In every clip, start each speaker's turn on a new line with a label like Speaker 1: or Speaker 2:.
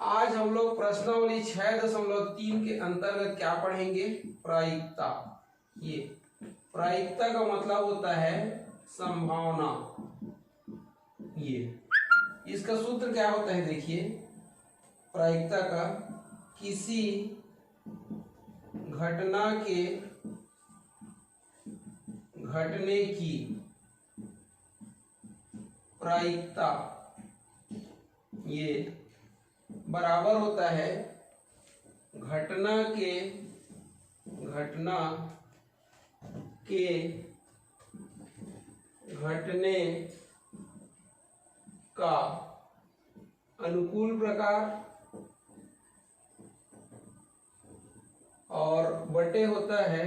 Speaker 1: आज हम लोग प्रश्नावली 6.3 के अंतर्गत क्या पढ़ेंगे? प्रायिकता। ये प्रायिकता का मतलब होता है संभावना। ये इसका सूत्र क्या होता है? देखिए, प्रायिकता का किसी घटना के घटने की प्रायिकता ये बराबर होता है घटना के घटने का अनुकूल प्रकार और बटे होता है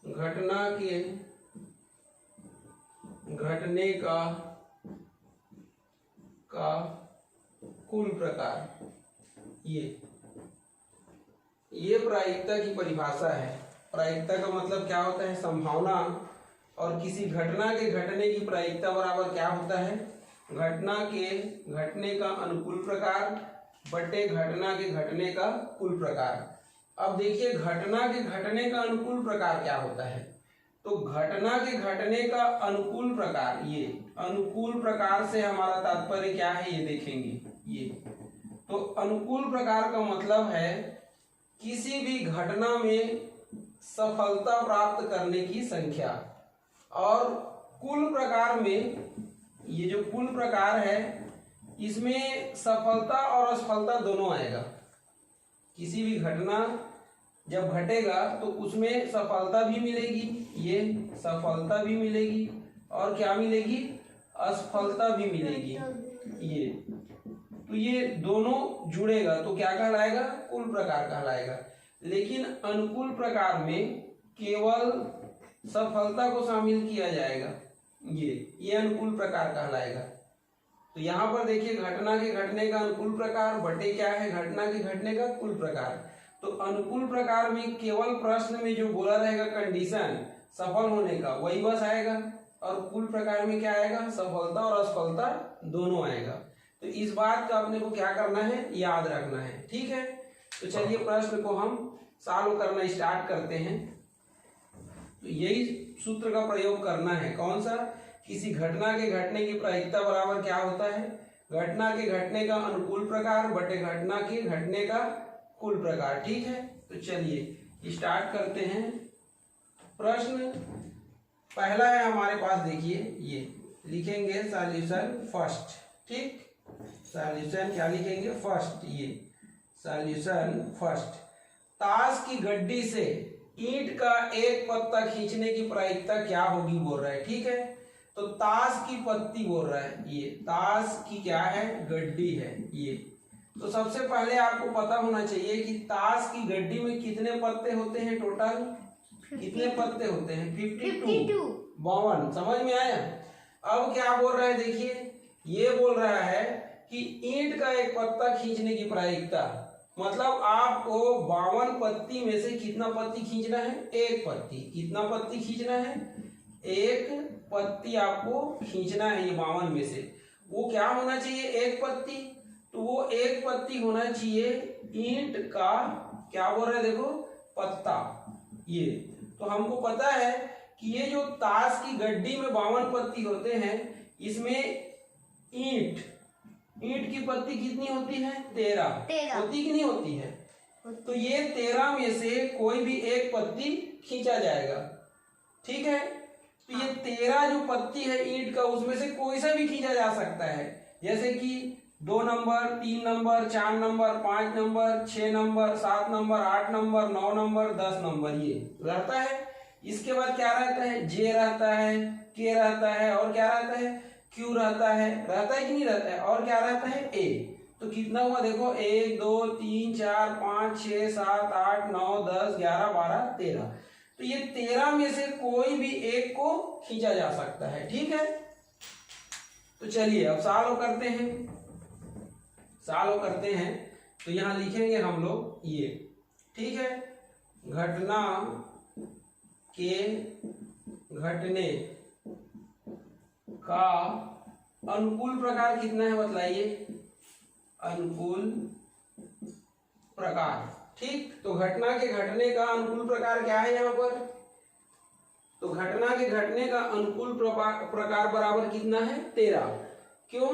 Speaker 1: घटना के घटने का कुल प्रकार। ये प्रायिकता की परिभाषा है। प्रायिकता का मतलब क्या होता है? संभावना। और किसी घटना के घटने की प्रायिकता बराबर क्या होता है? घटना के घटने का अनुकूल प्रकार बटे घटना के घटने का कुल प्रकार। अब देखिए, घटना के घटने का अनुकूल प्रकार क्या होता है? तो घटना के घटने का अनुकूल प्रकार, ये अनुकूल प्रकार से हमारा तात्पर्य क्या है ये देखेंगे। ये तो अनुकूल प्रकार का मतलब है किसी भी घटना में सफलता प्राप्त करने की संख्या। और कुल प्रकार में, ये जो कुल प्रकार है इसमें सफलता और असफलता दोनों आएगा। किसी भी घटना जब घटेगा तो उसमें सफलता भी मिलेगी, ये सफलता भी मिलेगी और क्या मिलेगी? असफलता भी मिलेगी। ये तो ये दोनों जुड़ेगा तो क्या कहलाएगा? कुल प्रकार कहलाएगा। लेकिन अनुकूल प्रकार में केवल सफलता को शामिल किया जाएगा, ये अनुकूल प्रकार कहलाएगा। तो यहाँ पर देखिए, घटना के घटने का अनुकूल प्रकार बटे क्या है? घटना के घटने का कुल प्रकार। तो अनुकूल प्रकार में केवल प्रश्न में जो बोला रहेगा कंडीशन सफल होने का वही बस आएगा, और कुल प्रकार में क्या आएगा? सफलता और असफलता दोनों आएगा। तो इस बात का अपने को क्या करना है? याद रखना है। ठीक है, तो चलिए प्रश्न को हम सॉल्व करना स्टार्ट करते हैं। तो यही सूत्र का प्रयोग करना है। कौन सा? किसी घटना के घटने की प्रायिकता बराबर क्या होता है? घटना के घटने का अनुकूल प्रकार बटे घटना के घटने का कुल प्रकार। ठीक है, तो चलिए स्टार्ट करते हैं। प्रश्न पहला है हमारे पास, देखिए ये लिखेंगे सॉल्यूशन फर्स्ट। ठीक, सॉल्यूशन क्या लिखेंगे? फर्स्ट। ये सॉल्यूशन फर्स्ट। ताश की गड्डी से ईंट का एक पत्ता खींचने की प्रायिकता क्या होगी बोल रहा है। ठीक है, तो ताश की पत्ती बोल रहा है। ये ताश की क्या है? गड्डी है। ये तो सबसे पहले आपको पता होना चाहिए कि ताश की गड्डी में कितने पत्ते होते हैं? टोटल कितने पत्ते होते हैं? 52। 52। समझ में आया? अब क्या बोल रहा है? देखिए, ये बोल रहा है कि ईंट का एक पत्ता खींचने की प्रायिकता, मतलब आपको 52 पत्ती में से कितना पत्ती खींचना है? एक पत्ती। कितना पत्ती खींचना है? एक पत्ती आपको खींचना है। ये 52 में से वो क्या होना चाहिए? एक पत्ती। तो वो एक पत्ती होना चाहिए ईंट का, क्या बोल रहे हैं देखो, पत्ता। ये तो हमको पता है कि ये जो ताश की गड्डी में 52 पत्ती होते हैं, इसमें ईंट की पत्ती कितनी होती है? 13 होती कि नहीं होती है? तो ये 13 में से कोई भी एक पत्ती खींचा जाएगा। ठीक है, तो ये 13 जो पत्ती है ईंट का, उसमें से कोई सा भी खींचा जा सकता है। जैसे कि 2 number, 3 number, 4 number, 5 number, 6 number, 7 number, 8 number, 9 number, 10 number, ये रहता है। इसके बाद क्या रहता है? जे रहता है, के रहता है, और क्या रहता है? क्यू रहता है कि नहीं रहता है? और क्या रहता है? ए। तो कितना हुआ देखो? 1 2 3 4 5 6 7 8 9 10 11 12 13। तो ये 13 में से कोई भी एक को खींचा जा सकता है। ठीक है, तो चलिए अब सॉल्व करते हैं। तो यहां लिखेंगे हम लोग ये। ठीक है, घटना के घटने का अनुकूल प्रकार कितना है? बतलाइए। अनुकूल प्रकार। ठीक, तो घटना के घटने का अनुकूल प्रकार क्या है यहाँ पर? तो घटना के घटने का अनुकूल प्रकार बराबर कितना है? 13। क्यों?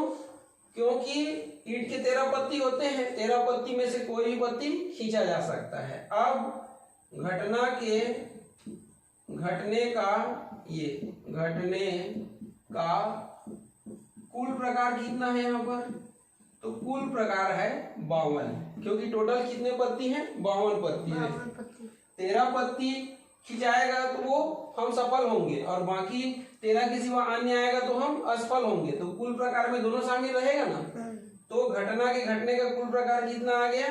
Speaker 1: क्योंकि ईंट के 13 पत्ती होते हैं, 13 पत्ती में से कोई भी पत्ती खींचा जा सकता है। अब घटना के घटने का कुल प्रकार कितना है यहाँ पर? तो कुल प्रकार है 52, क्योंकि टोटल कितने पत्ती हैं? 52 पत्ती है। 13 पत्ती खिंचाएगा तो वो हम सफल होंगे, और बाकी 13 के सिवा अन्य आएगा तो हम असफल होंगे। तो कुल प्रकार में दोनों शामिल रहेगा ना। तो घटना के घटने का कुल प्रकार कितना आ गया?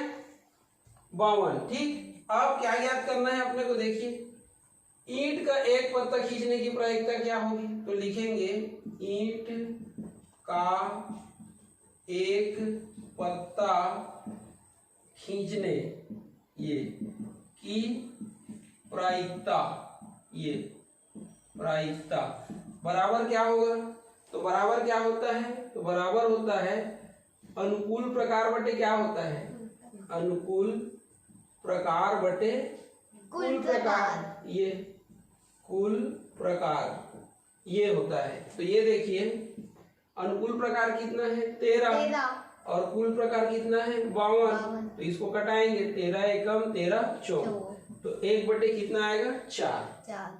Speaker 1: 52। ठीक, अब क्या याद करना है अपने को? देखिए, ईंट का एक पत्ता खींचने की प्रायिकता क्या होगी? तो लिखेंगे ईंट का एक पत्ता खींचने ये की प्रायिकता, ये प्रायिकता बराबर क्या होगा? तो बराबर क्या होता है? तो बराबर होता है अनुकूल प्रकार बटे क्या होता है? अनुकूल प्रकार बटे कुल प्रकार। ये कुल प्रकार ये होता है। तो ये देखिए, अनुकूल प्रकार कितना है? 13, और कुल प्रकार कितना है? 52। तो इसको कटाएंगे, 13 एकम 13 14, तो 1 बटे कितना आएगा? 4।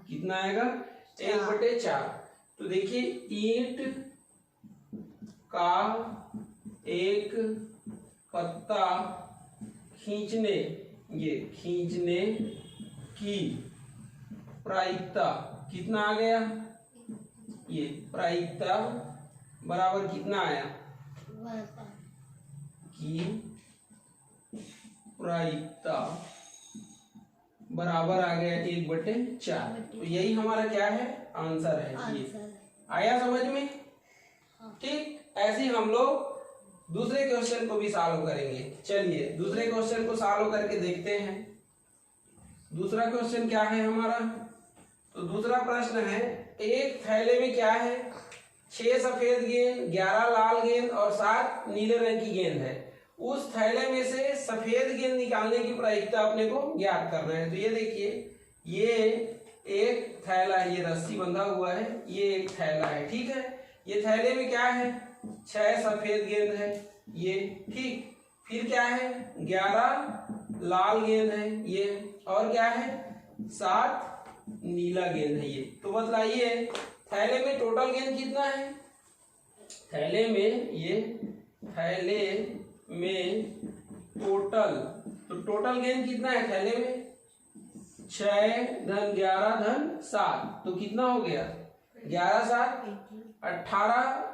Speaker 1: कितना आएगा? 1/4। तो देखिए, ईंट का एक पत्ता खींचने की प्रायिकता कितना आ गया? ये प्रायिकता बराबर कितना आया? की प्रायिकता बराबर आ गया 1/4। तो यही हमारा क्या है? आंसर है। ये आया समझ में? ठीक, ऐसे ही हम लोग दूसरे क्वेश्चन को भी सॉल्व करेंगे। चलिए दूसरे क्वेश्चन को सॉल्व करके देखते हैं। दूसरा क्वेश्चन क्या है हमारा? तो दूसरा प्रश्न है, एक थैले में क्या है? 6 सफेद गेंद, 11 लाल गेंद और 7 नीले रंग की गेंद है। उस थैले में से सफेद गेंद निकालने की प्रायिकता अपने को ज्ञात करना है। तो ये देखिए, ये एक थैला है, ये रस्सी बंधा हुआ है, ये एक थैला है। ठीक है, ये थैले में क्या है? 6 सफेद गेंद है ये। ठीक, फिर क्या है? 11 लाल गेंद है ये, और क्या है? 7 नीला गेंद है ये। तो बतलाइए, थैले में टोटल गेंद कितना है? थैले में तो टोटल गेंद कितना है थैले में? 6 धन 11 धन 7, तो कितना हो गया? 11 7 18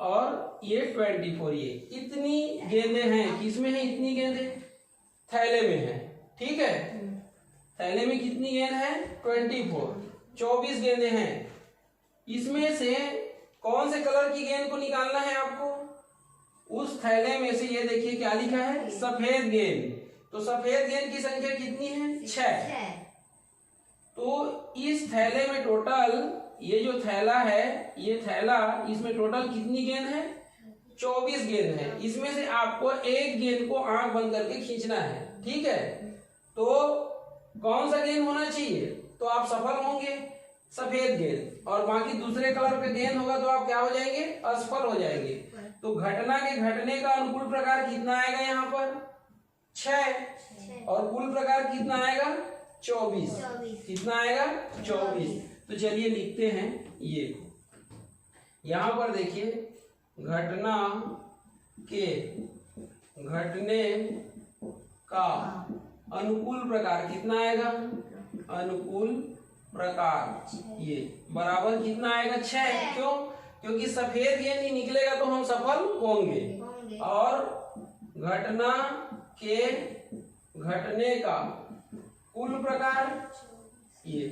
Speaker 1: और ये 24। ये इतनी गेंदें हैं। किसमें है इतनी गेंदें? थैले में है। ठीक है, थैले में कितनी गेंद है? 24 गेंदें हैं। इसमें से कौन से कलर की गेंद को निकालना है आपको? उस थैले में से, ये देखिए क्या लिखा है? सफेद गेंद। तो सफेद गेंद की संख्या कितनी है? 6। तो इस थैले में टोटल, ये जो थैला है, ये थैला, इसमें टोटल कितनी गेंद है? 24 गेंद है। इसमें से आपको एक गेंद को आंख बंद करके खींचना है। ठीक है, तो कौन सा गेंद होना चाहिए? तो आप सफल होंगे, सफेद गेंद, और बाकी दूसरे कलर पे गेंद होगा तो आप क्या हो जाएंगे? असफल हो जाएंगे। तो घटना के घटने का अनुकूल प्रकार कितना आएगा यहाँ पर? 6, और कुल प्रकार कितना आएगा? 24। कितना आएगा? 24। तो चलिए लिखते हैं ये। यहाँ पर देखिए, घटना के घटने का अनुकूल प्रकार कितना आएगा? अनुकूल प्रकार ये बराबर कितना आएगा? 6। क्यों? क्योंकि सफेद गेंद ही निकलेगा तो हम सफल होंगे। और घटना के घटने का कुल प्रकार, ये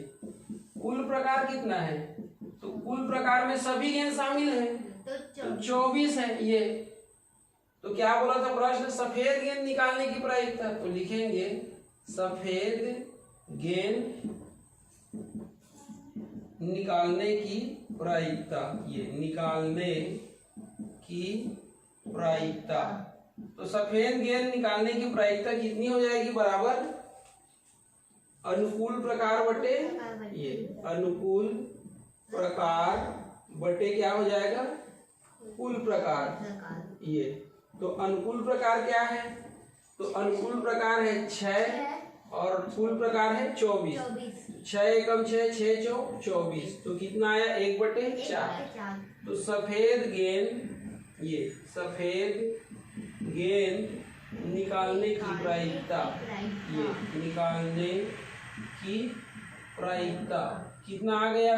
Speaker 1: कुल प्रकार कितना है? तो कुल प्रकार में सभी गेंद शामिल है, तो 24 है ये। तो क्या बोला था प्रश्न? सफेद गेंद निकालने की प्रायिकता। तो लिखेंगे सफेद गेंद निकालने की प्रायिकता, ये निकालने की प्रायिकता तो सफेद गेंद निकालने की प्रायिकता कितनी हो जाएगी? बराबर अनुकूल प्रकार बटे ये अनुकूल प्रकार बटे क्या हो जाएगा? कुल प्रकार। ये तो अनुकूल प्रकार क्या है? तो अनुकूल प्रकार है 6 और कुल प्रकार है 24। 6 एकम 6, 6 चौ 24, तो कितना आया? 1/4। तो सफेद गेंद, ये सफेद गेंद निकालने की प्रायिकता, ये निकालने की प्रायिकता कितना आ गया?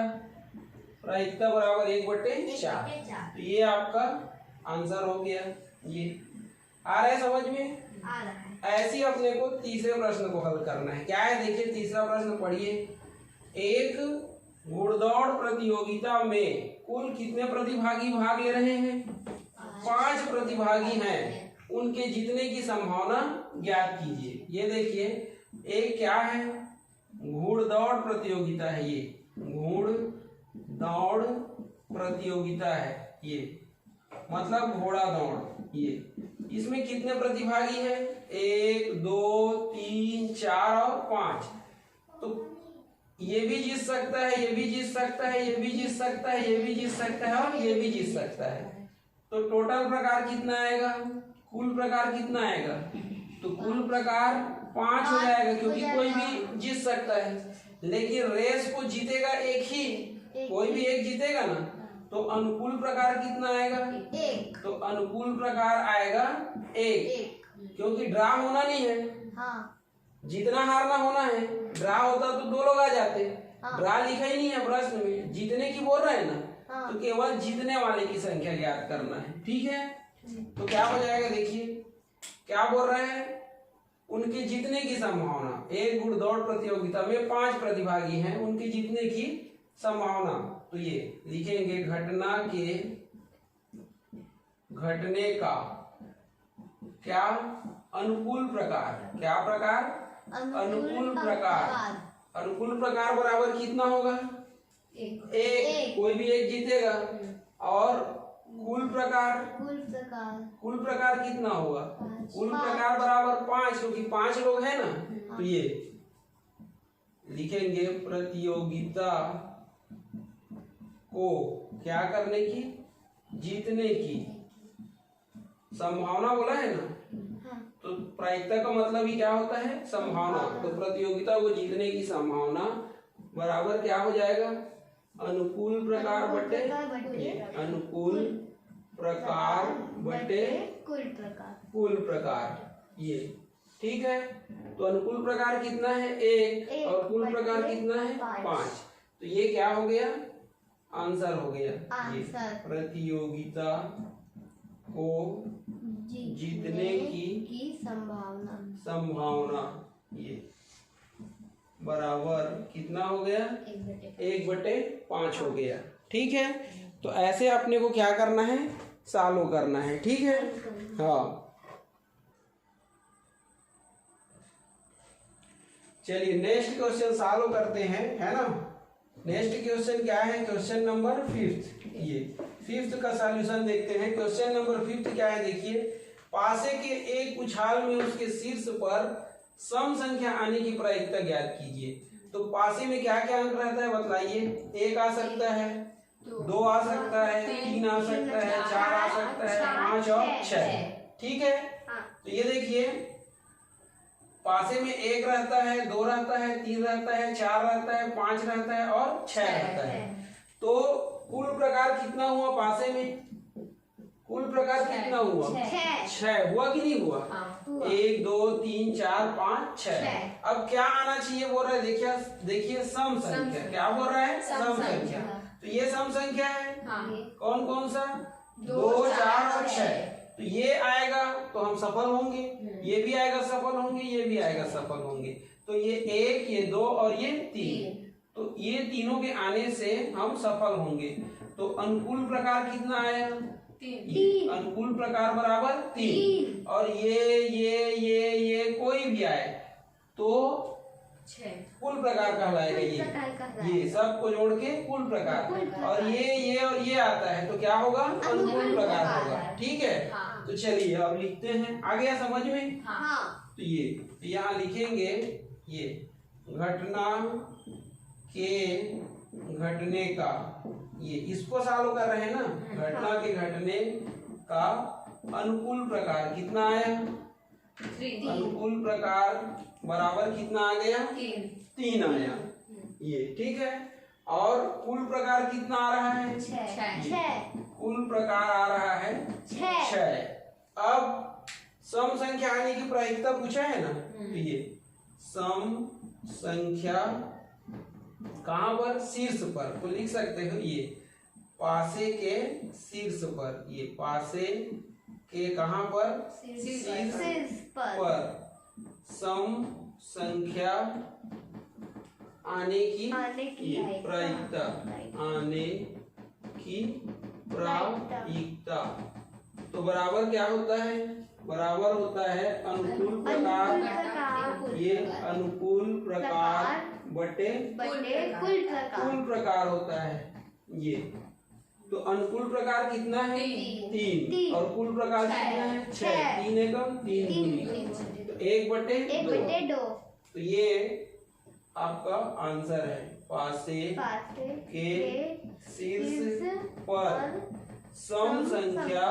Speaker 1: प्रायिकता बराबर 1/4। तो ये आपका आंसर हो गया। ये आ रहा है समझ में?
Speaker 2: आ रहा है।
Speaker 1: ऐसे ही अपने को तीसरे प्रश्न को हल करना है। क्या है देखिए, तीसरा प्रश्न पढ़िए। एक घुड़दौड़ प्रतियोगिता में कुल कितने प्रतिभागी भाग ले रहे हैं? 5 प्रतिभागी हैं। उनके जीतने की संभावना ज्ञात कीजिए। ये देखिए, एक क्या है? घुड़दौड़ प्रतियोगिता है। ये घुड़दौड़ प्रतियोगिता है, ये मतलब घोड़ा दौड़। ये इसमें कितने प्रतिभागी हैं? 1, 2, 3, 4 और 5। तो ये भी जीत सकता है, ये भी जीत सकता है, ये भी जीत सकता है, ये भी जीत सकता है और ये भी जीत सकता है। तो टोटल प्रकार कितना आएगा? कुल प्रकार कितना आएगा? तो कुल प्रकार 5 हो जाएगा, क्योंकि कोई भी जीत सकता है। लेकिन रेस को जीतेगा एक ही, कोई भी एक जीतेगा ना। तो अनुकूल प्रकार कितना आएगा?
Speaker 2: 1।
Speaker 1: तो अनुकूल प्रकार आएगा 1, क्योंकि ड्रा होना नहीं है।
Speaker 2: हाँ।
Speaker 1: जीतना हारना होना है। ड्रा होता तो 2 लोग आ जाते।
Speaker 2: हाँ।
Speaker 1: ड्रा लिखा ही नहीं है प्रश्न में, जीतने की बोल रहे हैं ना।
Speaker 2: हाँ।
Speaker 1: तो केवल जीतने वाले की संख्या ज्ञात करना है। ठीक है, तो क्या हो जाएगा? देखिए क्या बोल रहे हैं? उनके जीतने की संभावना। एक घुड़दौड़ प्रतियोगिता में 5 प्रतिभागी हैं, उनके जीतने की संभावना। तो ये लिखेंगे घटना के घटने का क्या? अनुकूल प्रकार। क्या प्रकार? अनुकूल प्रकार। अनुकूल प्रकार बराबर कितना होगा? 1। कोई भी एक जीतेगा। और कुल प्रकार, कुल प्रकार कितना होगा? कुल प्रकार बराबर 5, क्योंकि 5 लोग हैं ना। तो ये लिखेंगे प्रतियोगिता को क्या करने की? जीतने की संभावना बोला है ना। तो प्रायिकता का मतलब ही क्या होता है? संभावना। तो प्रतियोगिता को जीतने की संभावना बराबर क्या हो जाएगा? अनुकूल प्रकार बटे अनुकूल प्रकार बटे कुल प्रकार। ये ठीक है। तो अनुकूल प्रकार कितना है? 1 और कुल प्रकार कितना है? 5। तो ये क्या हो गया? आंसर हो गया। ये प्रतियोगिता को जीतने की संभावना ये बराबर कितना हो गया? 1/5 हो गया। ठीक है, तो ऐसे अपने को क्या करना है? सॉल्व करना है। ठीक है, हाँ। चलिए नेक्स्ट क्वेश्चन सॉल्व करते हैं, है ना। नेक्स्ट क्वेश्चन क्या है? Question number 5। ये 5th का सॉल्यूशन देखते हैं। क्वेश्चन नंबर 5 क्या है? देखिए, पासे के एक उछाल में उसके शीर्ष पर सम संख्या आने की प्रायिकता ज्ञात कीजिए। तो पासे में क्या क्या अंक रहता है बताइए? 1 आ सकता है, 2 आ सकता है, 3 आ सकता है, 4 आ सकता है, 5 और 6। ठीक है, तो ये देखिए पासे में 1 रहता है, 2 रहता है, 3 रहता है, 4 रहता है, 5 रहता है और 6 रहता है। तो कुल प्रकार कितना हुआ पासे में? कुल प्रकार कितना हुआ? 6 हुआ कि नहीं हुआ? 1, 2, 3, 4, 5, 6। अब क्या आना चाहिए बोल रहा है? देखिए सम संख्या। क्या बोल रहा है? सम संख्या। तो ये सम संख्या है। कौन कौन सा? 2, 4 और 6। तो ये आएगा तो हम सफल होंगे, ये भी आएगा सफल होंगे, ये भी आएगा सफल होंगे। तो ये 1, ये 2 और ये 3। तो ये तीनों के आने से हम सफल होंगे। तो अनुकूल प्रकार कितना आया? 3। अनुकूल प्रकार बराबर 3। और ये कोई भी आए तो कुल प्रकार कहलाएगा। ये सब को जोड़ के कुल प्रकार। और ये और ये आता है तो क्या होगा? अनुकूल प्रकार होगा। ठीक है,
Speaker 2: हाँ।
Speaker 1: तो चलिए अब लिखते हैं, आ गया समझ में?
Speaker 2: हाँ।
Speaker 1: तो ये यहाँ लिखेंगे, ये घटना के घटने का, ये इसको सॉल्व कर रहे हैं ना, घटना के घटने का अनुकूल प्रकार कितना आया? अनुकूल प्रकार बराबर कितना आ गया? 3 आया। ये ठीक है। और कुल प्रकार कितना आ रहा है?
Speaker 2: 6।
Speaker 1: कुल प्रकार आ रहा है 6। अब सम संख्या आने की प्रायिकता पूछा है ना, तो ये सम संख्या कहाँ पर? शीर्ष पर। तो लिख सकते हो ये पासे के शीर्ष पर, ये पासे के कहाँ पर? शीर्ष पर सम संख्या आने की प्रायिकता, आने की प्रायिकता। तो बराबर क्या होता है? बराबर होता है अनुकूल प्रकार, ये अनुकूल प्रकार बटे कुल प्रकार होता है ये। तो अनुकूल प्रकार कितना है? 3। और कुल प्रकार कितना है? 6। 3 एकम 3 दूनी, तो 1/2। तो ये आपका आंसर है, पासे के शीर्ष पर सम संख्या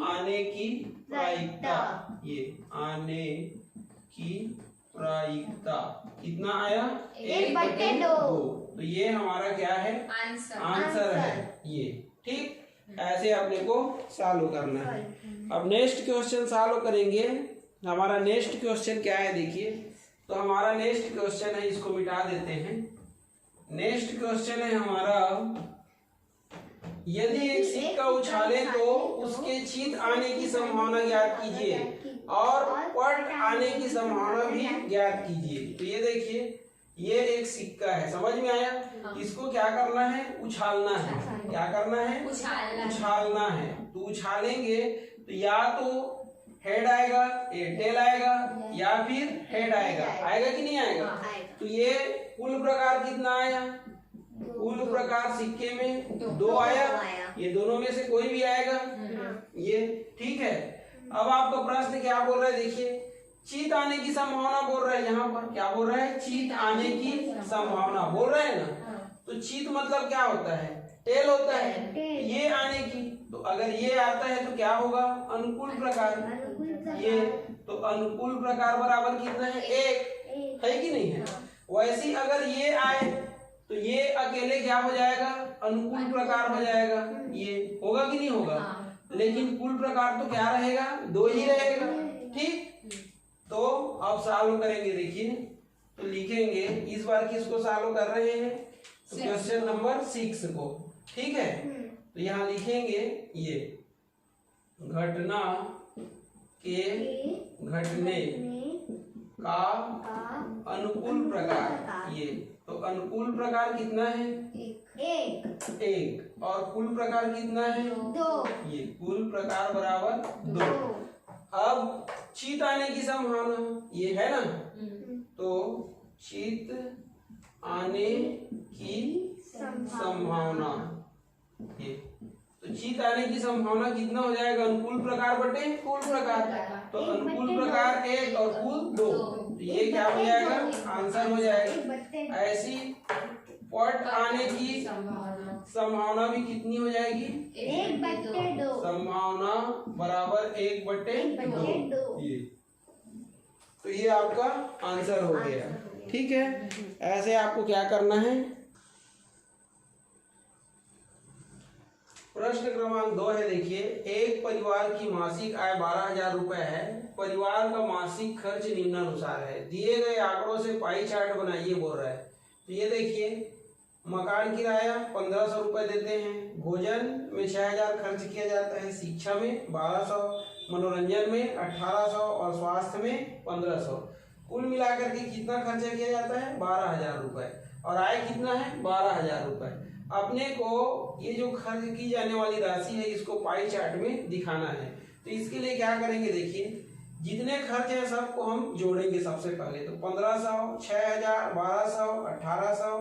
Speaker 1: आने की प्रायिकता, ये आने की प्रायिकता कितना आया? 1/2। तो ये हमारा क्या है? आंसर है ये। ठीक, ऐसे अपने को सॉल्व करना है। अब नेक्स्ट क्वेश्चन सॉल्व करेंगे। हमारा नेक्स्ट क्वेश्चन क्या है देखिए। तो हमारा नेक्स्ट क्वेश्चन है, इसको मिटा देते हैं। नेक्स्ट क्वेश्चन है हमारा, यदि एक सिक्का उछाले तो उसके चित आने की संभावना ज्ञात कीजिए और पट आने की संभावना भी ज्ञात कीजिए। तो ये देखिए, ये एक सिक्का है, समझ में आया? इसको क्या करना है? उछालना है। क्या करना है? उछालना है। तो उछालेंगे तो या तो हेड आएगा, टेल आएगा, या फिर हेड आएगा। आएगा कि नहीं आएगा? तो ये कुल प्रकार कितना आया? कुल प्रकार सिक्के में 2 आया। ये दोनों में से कोई भी आएगा ये। ठीक है। अब आपका प्रश्न क्या बोल रहा है देखिए, चित आने की संभावना बोल रहा है। यहाँ पर क्या बोल रहा है? चित आने की संभावना बोल रहे हैं ना। तो चित मतलब क्या होता है? टेल होता है। ये आने की, तो अगर ये आता है तो क्या होगा? अनुकूल प्रकार। ये तो अनुकूल प्रकार बराबर कितना है? 1 है कि नहीं है? वैसे अगर ये आए तो ये अकेले क्या हो जाएगा? अनुकूल प्रकार हो जाएगा। ये होगा कि नहीं होगा? लेकिन कुल प्रकार तो क्या रहेगा? 2 ही रहेगा। ठीक, तो अब सॉल्व करेंगे। देखिए, तो लिखेंगे, इस बार किसको सॉल्व कर रहे हैं? तो क्वेश्चन नंबर 6 को। ठीक है। तो यहाँ लिखेंगे ये घटना के घटने का अनुकूल प्रकार। ये तो अनुकूल प्रकार कितना है? 1। और कुल प्रकार कितना है?
Speaker 2: 2।
Speaker 1: ये कुल प्रकार बराबर 2। अब चित आने की संभावना ये है ना, तो चित आने की संभावना, ये तो चित आने की संभावना कितना हो जाएगा? अनुकूल प्रकार बटे कुल प्रकार। तो अनुकूल प्रकार 1 और कुल 2, तो ये क्या हो जाएगा? आंसर हो जाएगा। ऐसी पट आने की संभावना भी कितनी हो जाएगी?
Speaker 2: 1/2।
Speaker 1: संभावना बराबर 1/2। ये तो ये आपका आंसर हो गया। ठीक है। ऐसे आपको क्या करना है? प्रश्न क्रमांक 2 है देखिए, एक परिवार की मासिक आय 12,000 रुपए है। परिवार का मासिक खर्च निम्नानुसार है। दिए गए आंकड़ों से पाई चार्ट बनाइए बोल रहा है। तो ये देखिए, मकान किराया 1500 रुपए देते हैं, भोजन में 6000 खर्च किया जाता है, शिक्षा में 1200, मनोरंजन में 1800 और स्वास्थ्य में 1500। कुल मिलाकर के कितना खर्चा किया जाता है? 12,000 रुपए। और आय कितना है? 12,000 रुपए। अपने को ये जो खर्च की जाने वाली राशि है इसको पाई चार्ट में दिखाना है। तो इसके लिए क्या करेंगे देखिए, जितने खर्च है सबको हम जोड़ेंगे सबसे पहले। तो 1500, 6000, 1200, 1800,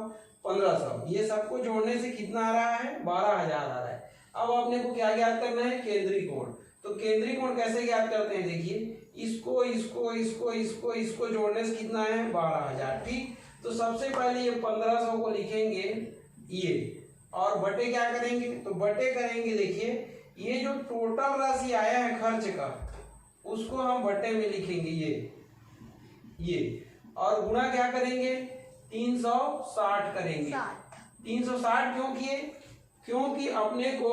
Speaker 1: 1500, ये सबको जोड़ने से कितना आ रहा है? 12,000 आ रहा है। अब अपने को क्या ज्ञात करना है, केंद्रीय कोण। तो केंद्रीय कोण कैसे ज्ञात करते हैं, देखिए इसको इसको इसको इसको इसको जोड़ने से कितना है 12,000। ठीक, तो सबसे पहले ये 1500 को लिखेंगे ये, और बटे क्या करेंगे, तो बटे करेंगे, देखिए ये जो टोटल राशि आया है खर्च का उसको हम बटे में लिखेंगे ये, और गुणा क्या करेंगे 360 करेंगे। 360 क्यों किए, क्योंकि अपने को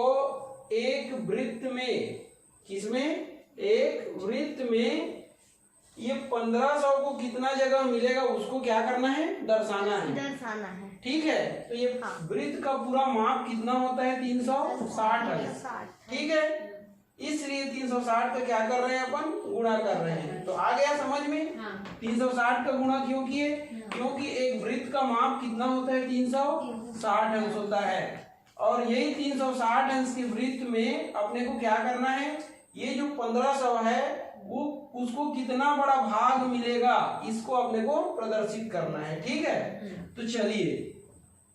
Speaker 1: एक वृत्त में, किसमें, एक वृत्त में ये 1500 को कितना जगह मिलेगा उसको क्या करना है, दर्शाना है। ठीक है, तो ये वृत्त का पूरा माप कितना होता है 360 है। ठीक है, इसलिए 360 का क्या कर रहे हैं अपन, गुणा कर रहे हैं। तो आ गया समझ में। 360 का गुणा क्यों किए, क्योंकि एक वृत्त का माप कितना होता है 360 अंश होता है, और यही 360 अंश के वृत्त में अपने को क्या करना है, ये जो 1500 है वो उसको कितना बड़ा भाग मिलेगा इसको अपने को प्रदर्शित करना है। ठीक है, तो चलिए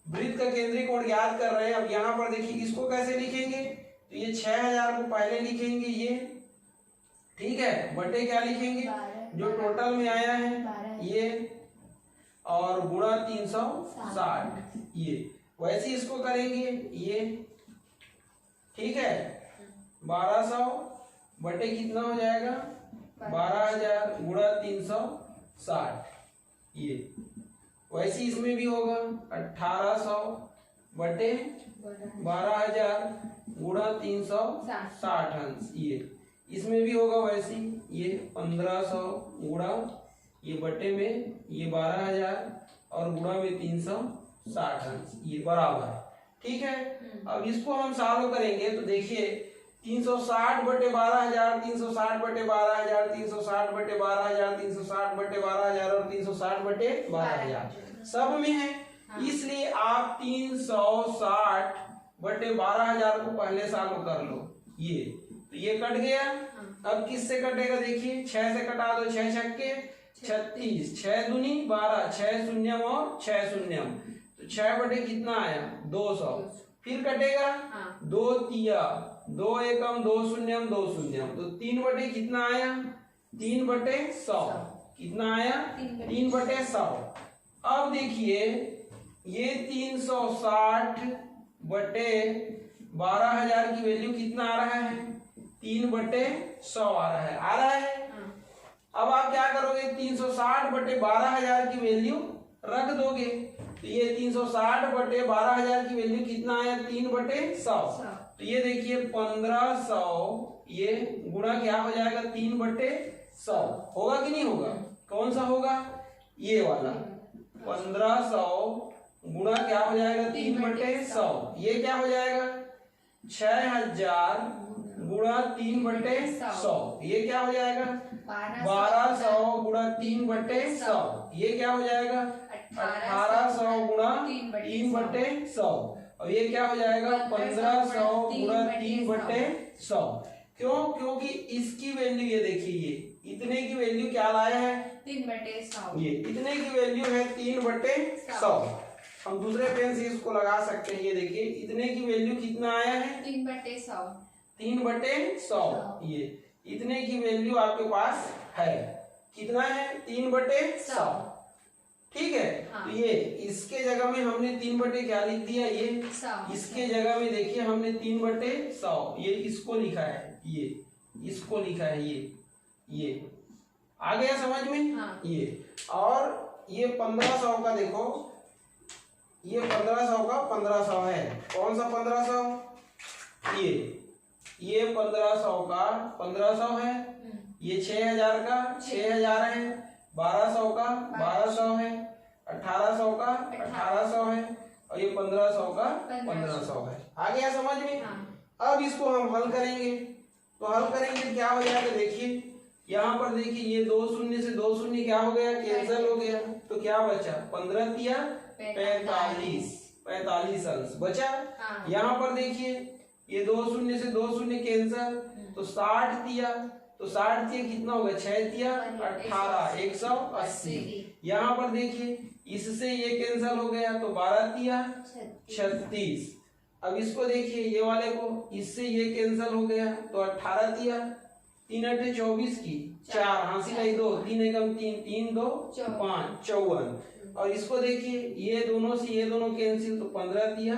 Speaker 1: वृत्त का केंद्रीय कोण ज्ञात कर रहे हैं। अब यहाँ पर देखिए इसको कैसे लिखेंगे, तो ये 6000 को पहले लिखेंगे ये, ठीक है, बटे क्या लिखेंगे जो टोटल में आया है ये, और गुणा 360 ये, वैसे इसको करेंगे ये। ठीक है, 1200 बटे कितना हो जाएगा 12,000 गुणा 360 ये, वैसे इसमें भी होगा 1800 बटे 12,000 गुणा 360 अंश ये, इसमें भी होगा वैसे ये 1500 गुणा ये बटे में ये 12,000 और गुणा में 360 अंश ये बराबर। ठीक है, अब इसको हम सॉल्व करेंगे तो देखिए 360 बटे 12,000, 360 बटे 12,000, 360 बटे 12,000, 360 बटे 12,000 और 360 बटे 12,000 सब में है। इसलिए आप 360 बटे 12,000 को पहले सॉल्व कर लो ये, तो ये कट गया। अब किससे कटेगा, देखिए 6 से कटा दो, 6 छक्के 36, 6 दूनी 12, 6 शून्यम और 6 शून्यम, तो 6 बटे कितना आया 200। फिर कटेगा 2 तिया 2 एकम 2 शून्यम 2 शून्यम, तो 3 बटे कितना आया 3 बटे 100, कितना आया 3 बटे 100। अब देखिए ये 360 बटे 12,000 की वैल्यू कितना आ रहा है 3 बटे 100 आ रहा है। अब आप क्या करोगे 360 बटे 12,000 की वैल्यू रख दोगे, तो ये 360 बटे 12,000 की वैल्यू कितना आया 3 बटे 100, तो ये देखिए 1500 ये गुणा क्या हो जाएगा 3 बटे 100, होगा कि नहीं होगा, कौन सा होगा ये वाला 1500 गुणा क्या हो जाएगा 3 बटे 100, ये क्या हो जाएगा 6000 गुणा 3 बटे 100, ये क्या हो जाएगा 1200 गुणा 3 बटे 100, ये क्या हो जाएगा 1800 गुणा 3 बटे 100, और ये क्या हो जाएगा 1500 गुणा 3 बटे 100। क्यों, क्योंकि इसकी वैल्यू ये देखिए ये इतने की वैल्यू क्या लाया है
Speaker 2: 3 बटे 100,
Speaker 1: ये इतने की वैल्यू है 3 बटे 100। हम दूसरे पेन से इसको लगा सकते हैं, ये देखिए इतने की वैल्यू कितना आया है
Speaker 2: 3 बटे 100,
Speaker 1: 3 बटे 100, ये इतने की वैल्यू आपके पास है, कितना है 3 बटे 100। ठीक है, तो ये इसके जगह में हमने 3 बटे क्या लिख दिया ये 100, इसके जगह में देखिए हमने 3 बटे 100 ये इसको लिखा है, ये इसको लिखा है, ये आ गया समझ में। ये और ये 1500 का देखो, ये 1500 का 1500 है, कौन सा 1500 ये 1500 का 1500 है, ये 6000 का 6000 है, 1200 का 1200 है, 1800 का 1800 है, और ये 1500 का 1500 है। आ गया समझ में। अब इसको हम हल करेंगे, तो हल करेंगे क्या हो जाएगा, देखिए यहाँ पर देखिए ये 2 शून्य से 2 शून्य क्या हो गया कैंसिल हो गया, तो क्या बचा 15 तिया 45 अंश बचा। यहाँ पर देखिए ये 2 शून्य से 2 शून्य कैंसिल, तो 60 तिया, तो 60 तिया कितना होगा 6 तिया 18 180। यहाँ पर देखिए इससे ये कैंसिल हो गया, तो 12 तिया 36, अब इसको देखिए, ये वाले को इससे ये कैंसिल हो गया तो 18 दिया, 3 8 24 की 4 हासिल है 2, 3 एकम 3, 3 2 5 54। और इसको देखिए, ये दोनों से ये दोनों कैंसिल तो 15 दिया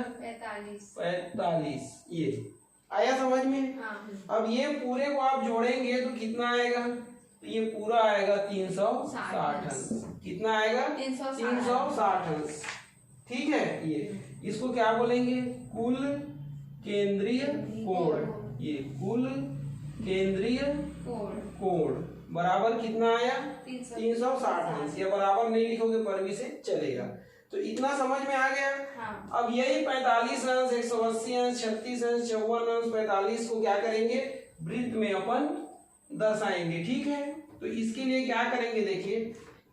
Speaker 1: 45। ये आया समझ में? अब ये पूरे को आप जोड़ेंगे तो कितना आएगा? तो ये पूरा आएगा 360 अंश। कितना आएगा? 360 अंश। ठीक है। ये इसको क्या बोलेंगे? कुल केंद्रीय कोण। ये कुल केंद्रीय कोण बराबर कितना आया? 360 अंश। ये बराबर नहीं लिखोगे पर भी से चलेगा। तो इतना समझ में आ गया। अब यही 45 अंश, 180 अंश, 36 अंश, 54 अंश, 45 को क्या करेंगे? वृत्त में अपन दर्शाएंगे। ठीक है। तो इसके लिए क्या करेंगे? देखिए,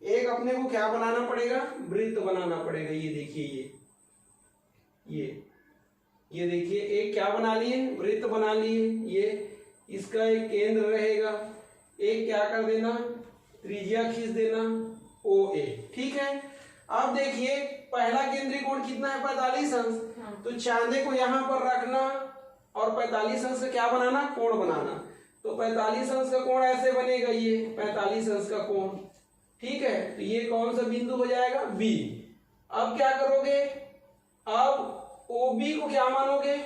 Speaker 1: एक अपने को क्या बनाना पड़ेगा? वृत्त बनाना पड़ेगा। ये देखिए, ये देखिए, एक क्या बना लिए? वृत्त बना लिए। ये इसका एक केंद्र रहेगा, एक क्या कर देना? त्रिज्या खींच देना OA। ठीक है। अब देखिए, पहला केंद्रीय कोण कितना है? 45 अंश। तो चांदे को यहाँ पर रखना और 45 अंश का क्या बनाना? कोण बनाना। तो 45 अंश का कोण ऐसे बनेगा, ये 45 अंश का कोण। ठीक है। तो ये कौन सा बिंदु हो जाएगा? B। अब क्या करोगे? अब OB को क्या मानोगे?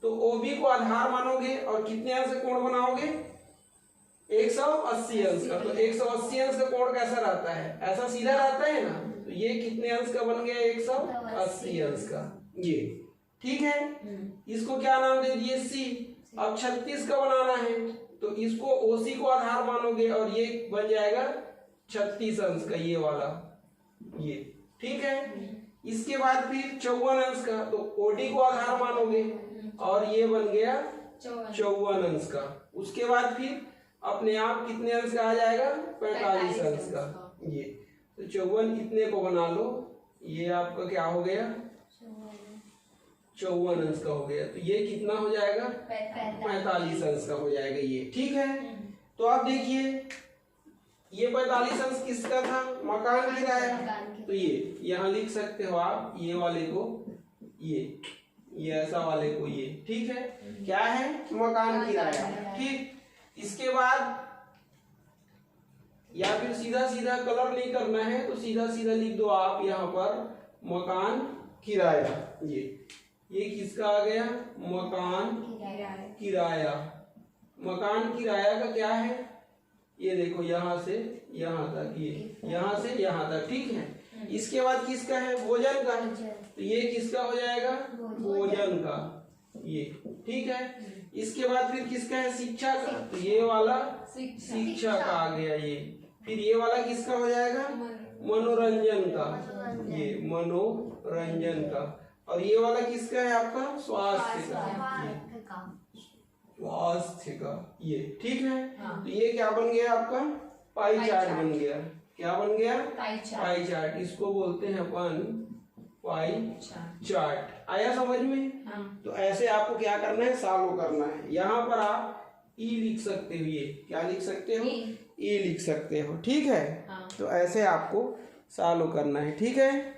Speaker 1: तो OB को आधार मानोगे और कितने अंश का कोण बनाओगे? 180 अंश का। तो 180 अंश का कोण कैसा रहता है? ऐसा सीधा रहता है ना। तो ये कितने अंश का बन गया? 180 अंश का। ये ठीक है। इसको क्या नाम दे दिए? C। अब 36 का बनाना है तो इसको OC को आधार मानोगे और ये बन जाएगा 36 अंश का, ये वाला। ये ठीक है। इसके बाद फिर 54 अंश का, तो OD को आधार मानोगे और ये बन गया 54 अंश का। उसके बाद फिर अपने आप कितने अंश का आ जाएगा? 45 अंश का। ये तो 54 इतने को बना लो, ये आपका क्या हो गया? 54 अंश का हो गया। तो ये कितना हो जाएगा? 45 अंश का हो जाएगा। ये ठीक है। तो आप देखिए, ये 45 अंश किसका था? मकान किराया। तो ये यहाँ लिख सकते हो आप, ये वाले को, ये ऐसा वाले को, ये ठीक है। क्या है? मकान किराया। ठीक। इसके बाद या फिर सीधा सीधा कलर नहीं करना है तो सीधा सीधा लिख दो आप यहाँ पर मकान किराया। ये किसका आ गया? मकान किराया। मकान किराया का क्या है? ये देखो, यहाँ से यहाँ तक, ये यहाँ से यहाँ तक। ठीक है। इसके बाद किसका है? भोजन का। तो ये किसका हो जाएगा? भोजन का। ये ठीक है। इसके बाद फिर किसका है? शिक्षा का। तो ये वाला शिक्षा का आ गया। ये फिर ये वाला किसका हो जाएगा? मनोरंजन का। ये मनोरंजन का। और ये वाला किसका है आपका? स्वास्थ्य का। स्वास्थ्य का। ये ठीक है। तो ये क्या बन गया आपका? पाई चार्ट बन गया। क्या बन गया? Pie chart. इसको बोलते हैं अपन पाई चार्ट। आया समझ में? तो ऐसे आपको क्या करना है? सॉल्व करना है। यहाँ पर आप E लिख सकते हो। ये क्या लिख सकते हो? E लिख सकते हो। ठीक है। तो ऐसे आपको सॉल्व करना है। ठीक है।